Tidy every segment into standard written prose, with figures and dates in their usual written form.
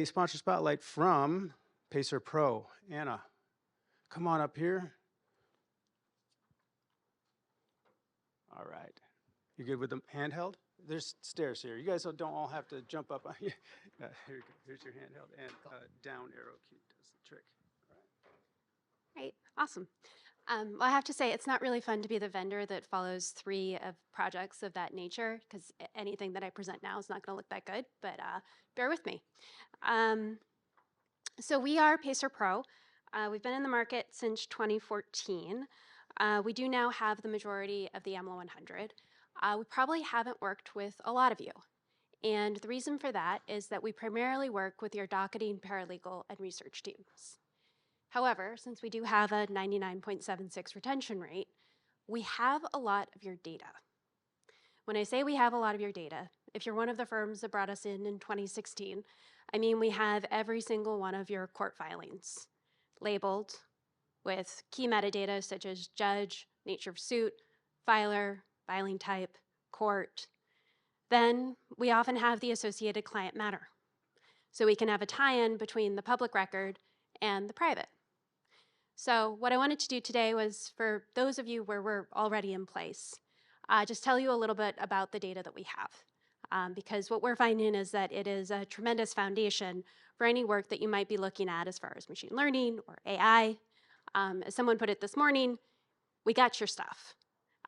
a sponsor spotlight from PacerPro. Anna, come on up here. All right. You good with the handheld? There's stairs here. You guys don't all have to jump up. Here's your handheld, and down arrow key does the trick. Right, awesome. Well, I have to say, it's not really fun to be the vendor that follows 3 of projects of that nature, because anything that I present now is not going to look that good, but bear with me. So we are PacerPro. We've been in the market since 2014. We do now have the majority of the AMLO 100. We probably haven't worked with a lot of you. And the reason for that is that we primarily work with your docketing, paralegal, and research teams. However, since we do have a 99.76 retention rate, we have a lot of your data. When I say we have a lot of your data, if you're one of the firms that brought us in 2016, I mean we have every single one of your court filings labeled with key metadata such as judge, nature of suit, filer, filing type, court. Then we often have the associated client matter. So we can have a tie-in between the public record and the private. So what I wanted to do today was, for those of you where we're already in place, just tell you a little bit about the data that we have. Because what we're finding is that it is a tremendous foundation for any work that you might be looking at as far as machine learning or AI. As someone put it this morning, we got your stuff.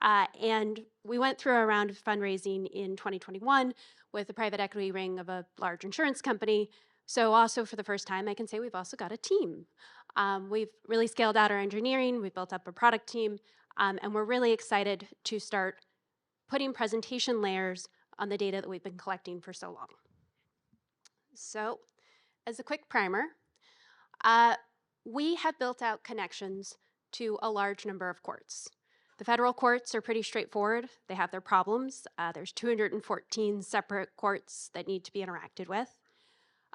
And we went through a round of fundraising in 2021 with a private equity ring of a large insurance company. So also for the first time, I can say we've also got a team. We've really scaled out our engineering, we've built up a product team, and we're really excited to start putting presentation layers on the data that we've been collecting for so long. So as a quick primer, we have built out connections to a large number of courts. The federal courts are pretty straightforward. They have their problems. There's 214 separate courts that need to be interacted with.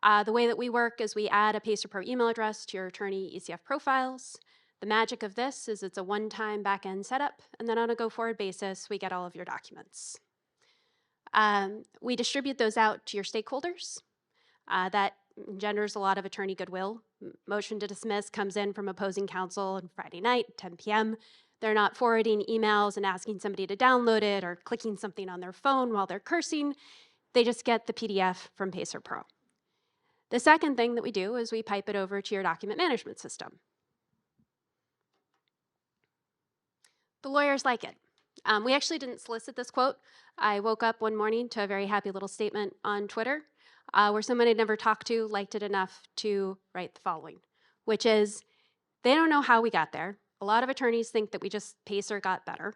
The way that we work is we add a PacerPro email address to your attorney ECF profiles. The magic of this is it's a one-time back-end setup, and then on a go-forward basis, we get all of your documents. We distribute those out to your stakeholders. That engenders a lot of attorney goodwill. Motion to dismiss comes in from opposing counsel on Friday night, 10 p.m. They're not forwarding emails and asking somebody to download it or clicking something on their phone while they're cursing. They just get the PDF from PacerPro. The second thing that we do is we pipe it over to your document management system. The lawyers like it. We actually didn't solicit this quote. I woke up one morning to a very happy little statement on Twitter where someone I'd never talked to liked it enough to write the following, which is, they don't know how we got there. A lot of attorneys think that we just Pacer got better,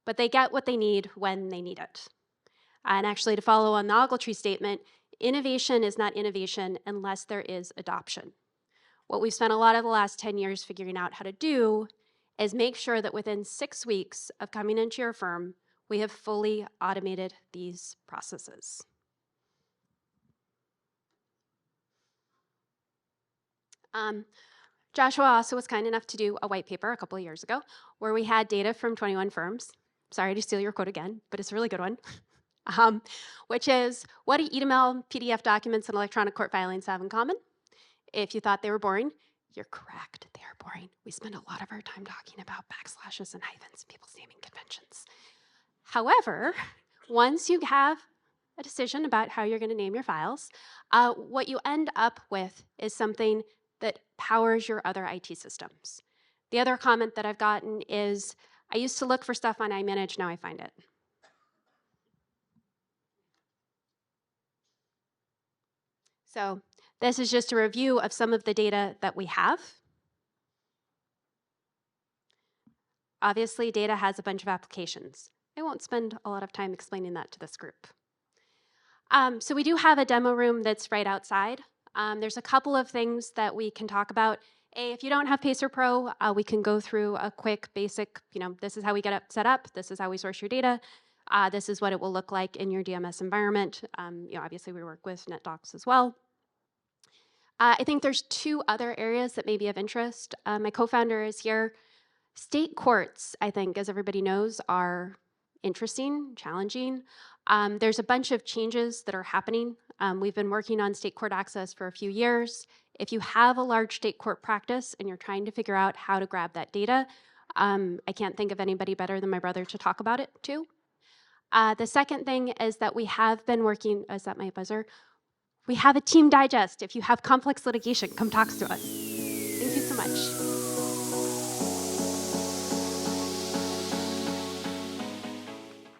but they get what they need when they need it. And actually, to follow on the Ogletree statement, innovation is not innovation unless there is adoption. What we've spent a lot of the last 10 years figuring out how to do is make sure that within 6 weeks of coming into your firm, we have fully automated these processes. Joshua also was kind enough to do a white paper a couple of years ago where we had data from 21 firms. Sorry to steal your quote again, but it's a really good one. Which is, what do email, PDF documents, and electronic court filings have in common? If you thought they were boring, you're correct, they are boring. We spend a lot of our time talking about backslashes and hyphens and people's naming conventions. However, once you have a decision about how you're going to name your files, what you end up with is something that powers your other IT systems. The other comment that I've gotten is, I used to look for stuff on iManage, now I find it. So this is just a review of some of the data that we have. Obviously, data has a bunch of applications. I won't spend a lot of time explaining that to this group. So we do have a demo room that's right outside. There's a couple of things that we can talk about. If you don't have PacerPro, we can go through a quick basic, this is how we get it set up, this is how we source your data, this is what it will look like in your DMS environment. Obviously we work with NetDocs as well. I think there's 2 other areas that may be of interest. My co-founder is here. State courts, I think, as everybody knows, are interesting, challenging. There's a bunch of changes that are happening. We've been working on state court access for a few years. If you have a large state court practice and you're trying to figure out how to grab that data, I can't think of anybody better than my brother to talk about it too. The second thing is that we have been working, is that my buzzer? We have a team digest. If you have complex litigation, come talk to us. Thank you so much.